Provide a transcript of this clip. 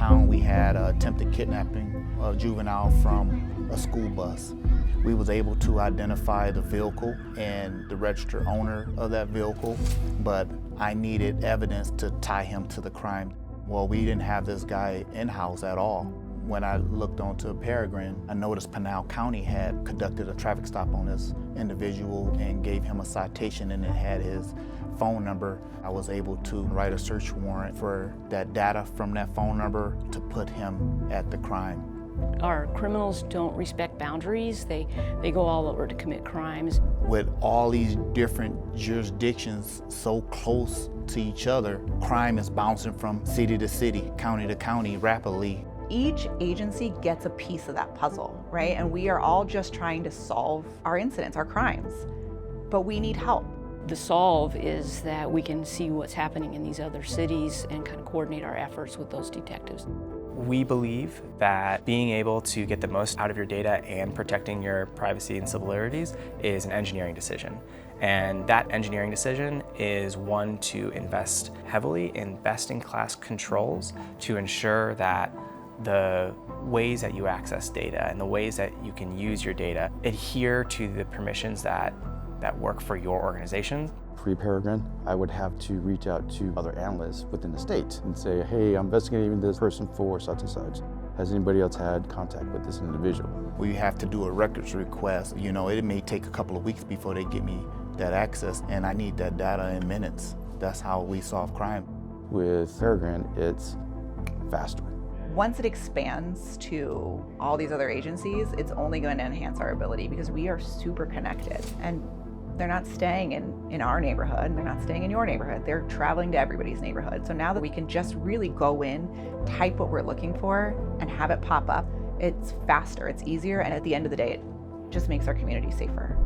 town, we had attempted kidnapping of a juvenile from a school bus. We was able to identify the vehicle and the registered owner of that vehicle, but I needed evidence to tie him to the crime. Well, we didn't have this guy in-house at all. When I looked onto Peregrine, I noticed Pinal County had conducted a traffic stop on this individual and gave him a citation, and it had his phone number. I was able to write a search warrant for that data from that phone number to put him at the crime. Our criminals don't respect boundaries. They go all over to commit crimes. With all these different jurisdictions so close to each other, crime is bouncing from city to city, county to county rapidly. Each agency gets a piece of that puzzle, right? And we are all just trying to solve our incidents, our crimes, but we need help. The solve is that we can see what's happening in these other cities and kind of coordinate our efforts with those detectives. We believe that being able to get the most out of your data and protecting your privacy and civil liberties is an engineering decision. And that engineering decision is one to invest heavily in best-in-class controls to ensure that the ways that you access data and the ways that you can use your data adhere to the permissions that work for your organization. Pre-Peregrine, I would have to reach out to other analysts within the state and say, hey, I'm investigating this person for such and such. Has anybody else had contact with this individual? We have to do a records request. You know, it may take a couple of weeks before they get me that access, and I need that data in minutes. That's how we solve crime. With Peregrine, it's faster. Once it expands to all these other agencies, it's only going to enhance our ability because we are super connected. And they're not staying in our neighborhood, they're not staying in your neighborhood, they're traveling to everybody's neighborhood. So now that we can just really go in, type what we're looking for, and have it pop up, it's faster, it's easier, and at the end of the day, it just makes our community safer.